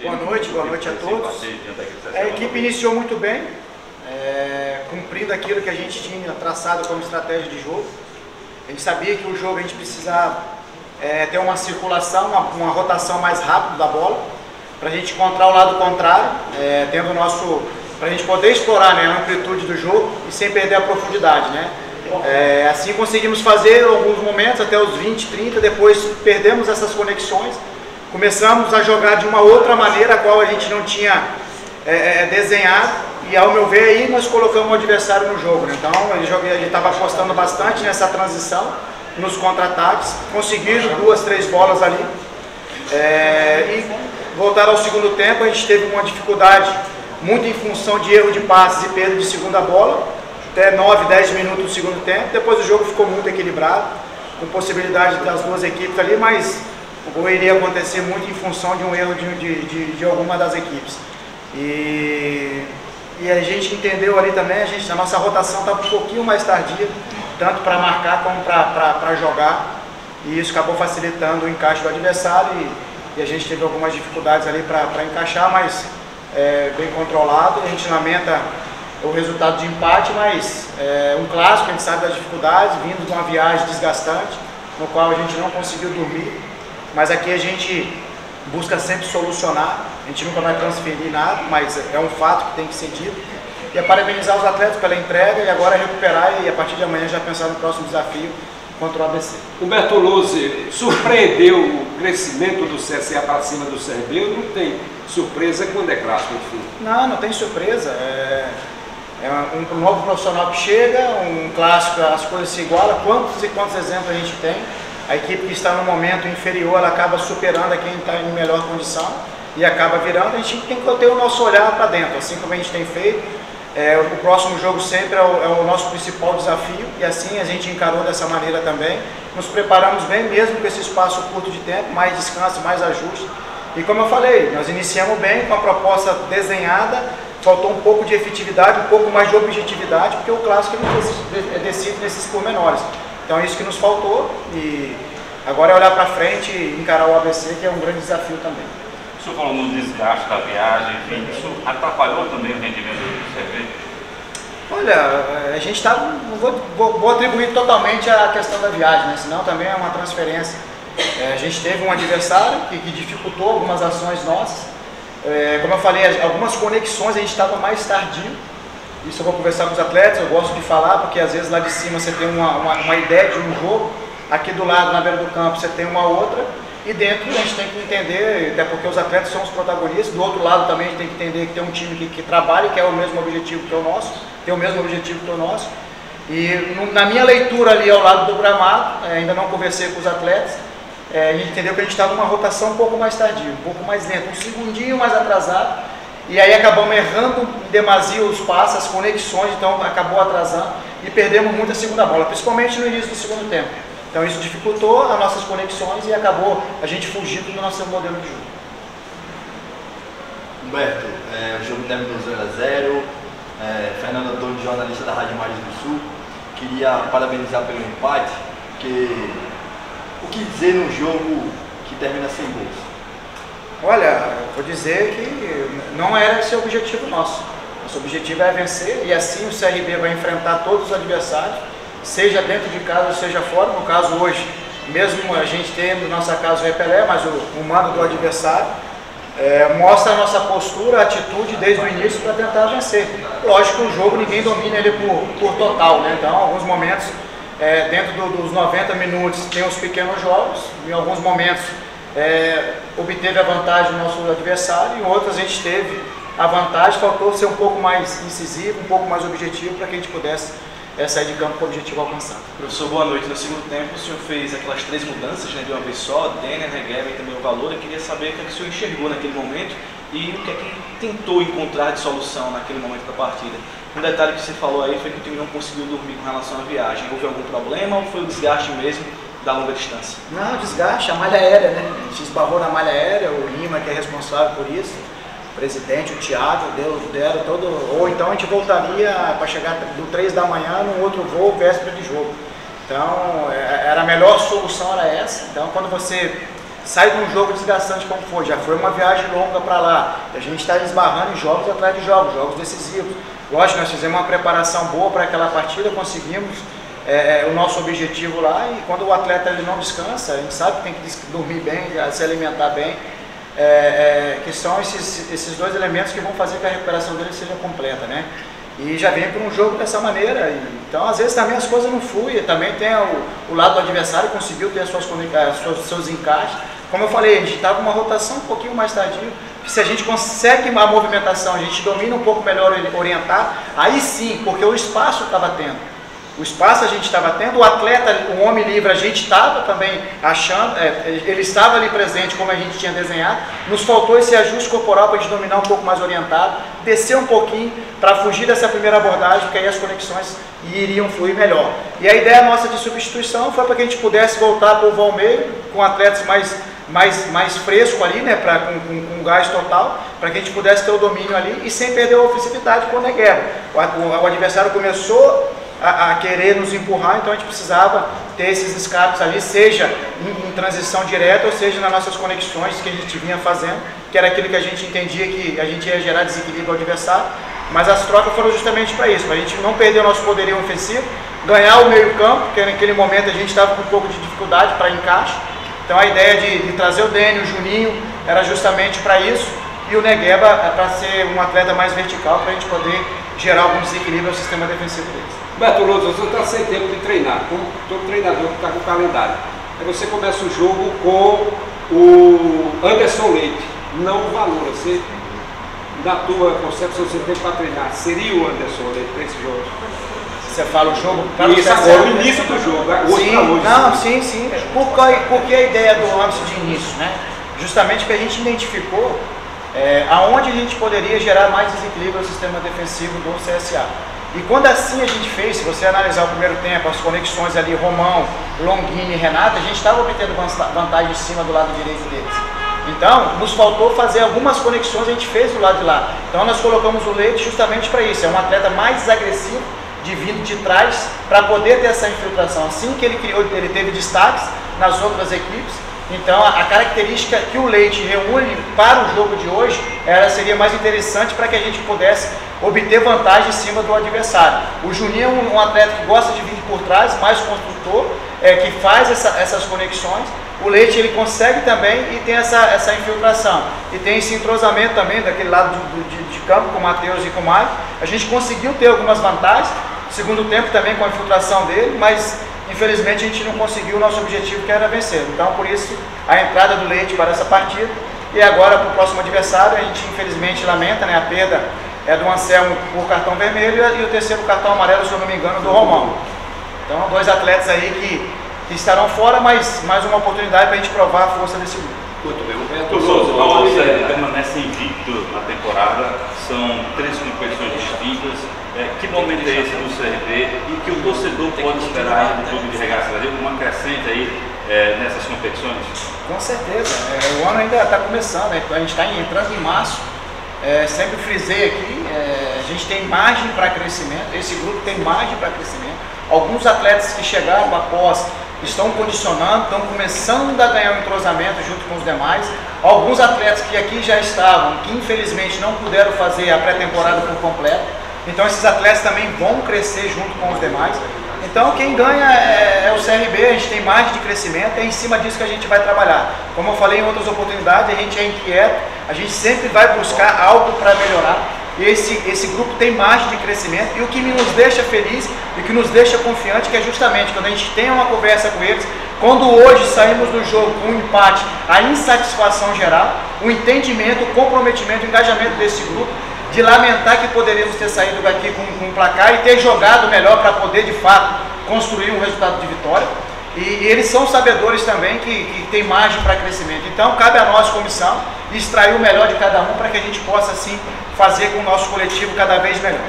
Boa noite a todos. A equipe iniciou muito bem, cumprindo aquilo que a gente tinha traçado como estratégia de jogo. A gente sabia que o jogo a gente precisava ter uma circulação, uma rotação mais rápida da bola, para a gente encontrar o lado contrário, para a gente poder explorar, né, a amplitude do jogo e sem perder a profundidade, né? Assim conseguimos fazer em alguns momentos, até os 20, 30, depois perdemos essas conexões, começamos a jogar de uma outra maneira, a qual a gente não tinha desenhado, e ao meu ver aí nós colocamos o adversário no jogo, né? Então ele estava apostando bastante nessa transição, nos contra-ataques, conseguiram 2, 3 bolas ali, e voltar ao segundo tempo a gente teve uma dificuldade muito em função de erro de passes e perda de segunda bola, até 9, 10 minutos do segundo tempo. Depois o jogo ficou muito equilibrado, com possibilidade das duas equipes ali, mas o gol iria acontecer muito em função de um erro de alguma das equipes. E a gente entendeu ali também, a nossa rotação estava um pouquinho mais tardia, tanto para marcar como para jogar, e isso acabou facilitando o encaixe do adversário, e a gente teve algumas dificuldades ali para encaixar, mas bem controlado. A gente lamenta o resultado de empate, mas um clássico, a gente sabe das dificuldades, vindo de uma viagem desgastante, no qual a gente não conseguiu dormir, mas aqui a gente busca sempre solucionar, a gente nunca vai transferir nada, mas é um fato que tem que ser dito, e parabenizar os atletas pela entrega, e agora recuperar e a partir de amanhã já pensar no próximo desafio contra o ABC. Humberto Luzzi, surpreendeu o crescimento do CSA para cima do CRB, ou não tem surpresa quando é clássico, enfim? Não tem surpresa, um novo profissional que chega, um clássico, as coisas se igualam. Quantos e quantos exemplos a gente tem? A equipe que está no momento inferior, ela acaba superando a quem está em melhor condição e acaba virando. A gente tem que ter o nosso olhar para dentro, assim como a gente tem feito. O próximo jogo sempre é o nosso principal desafio, e assim a gente encarou dessa maneira também. Nos preparamos bem, mesmo com esse espaço curto de tempo, mais descanso, mais ajuste. E como eu falei, nós iniciamos bem com a proposta desenhada, faltou um pouco de efetividade, um pouco mais de objetividade, porque o clássico ele decide nesses pormenores. Então é isso que nos faltou, e agora é olhar para frente e encarar o ABC, que é um grande desafio também. O senhor falou no desgaste da viagem, enfim, isso atrapalhou também o rendimento do CRB? Olha, a gente está, vou atribuir totalmente a questão da viagem, né? Senão também é uma transferência. A gente teve um adversário que dificultou algumas ações nossas. Como eu falei, algumas conexões a gente estava mais tardio. Isso eu vou conversar com os atletas, eu gosto de falar, porque às vezes lá de cima você tem uma ideia de um jogo, aqui do lado, na beira do campo, você tem uma outra, e dentro a gente tem que entender, até porque os atletas são os protagonistas, do outro lado também a gente tem que entender que tem um time que trabalha, que é o mesmo objetivo que o nosso, tem o mesmo objetivo que o nosso. E na minha leitura ali ao lado do gramado, ainda não conversei com os atletas, a gente entendeu que a gente estava numa rotação um pouco mais tardia, um pouco mais lenta, um segundinho mais atrasado, e aí acabamos errando em demasia os passes, as conexões, então acabou atrasando e perdemos muita segunda bola, principalmente no início do segundo tempo. Então isso dificultou as nossas conexões e acabou a gente fugindo do nosso modelo de jogo. Humberto, o jogo terminou 0-0, Fernando Antônio, jornalista da Rádio Mares do Sul, queria parabenizar pelo empate, porque o que dizer num jogo que termina sem gols? Olha, vou dizer que não era esse o objetivo nosso. Nosso objetivo é vencer, e assim o CRB vai enfrentar todos os adversários, seja dentro de casa, seja fora. No caso hoje, mesmo a gente tendo na nossa casa o Repelé, mas o mando do adversário, mostra a nossa postura, a atitude desde o início para tentar vencer. Lógico que o jogo ninguém domina ele por total, né? Então, em alguns momentos, dentro dos 90 minutos, tem os pequenos jogos, em alguns momentos obteve a vantagem do nosso adversário, em outros a gente teve a vantagem, faltou ser um pouco mais incisivo, um pouco mais objetivo para que a gente pudesse sair de campo com o objetivo alcançado. Professor, boa noite. No segundo tempo, o senhor fez aquelas 3 mudanças, né, de uma vez só, Denner, Regueba e também o Valor. Eu queria saber o que é que o senhor enxergou naquele momento e o que é que tentou encontrar de solução naquele momento da partida. Um detalhe que você falou aí foi que o time não conseguiu dormir com relação à viagem. Houve algum problema ou foi o desgaste mesmo da longa distância? Não, desgaste, a malha aérea, né? A gente esbarrou na malha aérea, o Lima que é responsável por isso, o presidente, o Thiago, deram todo... Ou então a gente voltaria para chegar do 3 da manhã num outro voo, véspera de jogo. Então, era a melhor solução era essa. Então, quando você sai de um jogo desgastante como foi, já foi uma viagem longa para lá, a gente está esbarrando em jogos atrás de jogos, jogos decisivos. Lógico, nós fizemos uma preparação boa para aquela partida, conseguimos o nosso objetivo lá, e quando o atleta ele não descansa, a gente sabe que tem que dormir bem, se alimentar bem, que são esses dois elementos que vão fazer que a recuperação dele seja completa, né? E já vem para um jogo dessa maneira, então às vezes também as coisas não fluem, também tem o lado do adversário, conseguiu ter seus encaixes. Como eu falei, a gente estava uma rotação um pouquinho mais tardia, se a gente consegue uma movimentação, a gente domina um pouco melhor orientar, aí sim, porque o espaço estava tendo. O espaço a gente estava tendo, o atleta, o homem livre, a gente estava também achando, ele estava ali presente como a gente tinha desenhado, nos faltou esse ajuste corporal para a gente dominar um pouco mais orientado, descer um pouquinho para fugir dessa primeira abordagem, porque aí as conexões iriam fluir melhor. E a ideia nossa de substituição foi para que a gente pudesse voltar para o voo ao meio, com atletas mais fresco ali, né, com gás total, para que a gente pudesse ter o domínio ali e sem perder a ofensividade quando é guerra. O adversário começou a querer nos empurrar, então a gente precisava ter esses escapes ali, seja em transição direta ou seja nas nossas conexões que a gente vinha fazendo, que era aquilo que a gente entendia que a gente ia gerar desequilíbrio ao adversário, mas as trocas foram justamente para isso, para a gente não perder o nosso poderio ofensivo, ganhar o meio campo, porque naquele momento a gente estava com um pouco de dificuldade para encaixe, então a ideia de trazer o Dênio, o Juninho, era justamente para isso, e o Negueba para ser um atleta mais vertical, para a gente poder gerar algum desequilíbrio ao sistema defensivo deles. Beto Louros, você está sem tempo de treinar, como todo treinador que está com o calendário. Aí você começa o jogo com o Anderson Leite, não o Valor. Você, na tua concepção, você tem para treinar, seria o Anderson Leite para esse jogo? Você fala o jogo? Isso agora, o início do jogo, hoje para hoje. Não, sim. Por que a ideia do Anderson de início, né? Justamente que a gente identificou aonde a gente poderia gerar mais desequilíbrio ao sistema defensivo do CSA. E quando assim a gente fez, se você analisar o primeiro tempo, as conexões ali, Romão, Longini e Renato, a gente estava obtendo vantagem em cima do lado direito deles. Então, nos faltou fazer algumas conexões, a gente fez do lado de lá. Então nós colocamos o Leite justamente para isso, é um atleta mais agressivo, de vindo de trás, para poder ter essa infiltração. Assim que ele criou, ele teve destaques nas outras equipes. Então a característica que o Leite reúne para o jogo de hoje, ela seria mais interessante para que a gente pudesse obter vantagem em cima do adversário. O Juninho é um atleta que gosta de vir por trás, mais construtor, que faz essas conexões. O Leite ele consegue também e tem essa infiltração. E tem esse entrosamento também daquele lado de campo com o Matheus e com o Maio. A gente conseguiu ter algumas vantagens, segundo tempo também com a infiltração dele, mas infelizmente a gente não conseguiu o nosso objetivo, que era vencer. Então por isso a entrada do Leite para essa partida. E agora para o próximo adversário, a gente infelizmente lamenta, né, a perda do Anselmo por cartão vermelho e o terceiro cartão amarelo, se eu não me engano, do Romão. Então dois atletas aí que estarão fora, mas mais uma oportunidade para a gente provar a força desse grupo. Muito bem, o Souza permanece invicto na temporada, são 3 competições distintas. Que momento é esse do CRB e que o torcedor pode esperar do clube de Regatas Brasil, uma crescente aí nessas competições? Com certeza, o ano ainda está começando, a gente está entrando em março, sempre frisei aqui, a gente tem margem para crescimento, esse grupo tem margem para crescimento. Alguns atletas que chegaram após estão condicionando, estão começando a ganhar um entrosamento junto com os demais. Alguns atletas que aqui já estavam, que infelizmente não puderam fazer a pré-temporada por completo. Então esses atletas também vão crescer junto com os demais. Então quem ganha é o CRB, a gente tem margem de crescimento, é em cima disso que a gente vai trabalhar. Como eu falei em outras oportunidades, a gente é inquieto, a gente sempre vai buscar algo para melhorar. E esse grupo tem margem de crescimento, e o que nos deixa feliz e o que nos deixa confiante, que é justamente quando a gente tem uma conversa com eles, quando hoje saímos do jogo com um empate, a insatisfação geral, o entendimento, o comprometimento, o engajamento desse grupo, de lamentar que poderíamos ter saído daqui com um placar e ter jogado melhor para poder de fato construir um resultado de vitória. E eles são sabedores também que tem margem para crescimento. Então cabe a nós, comissão, extrair o melhor de cada um para que a gente possa assim fazer com o nosso coletivo cada vez melhor.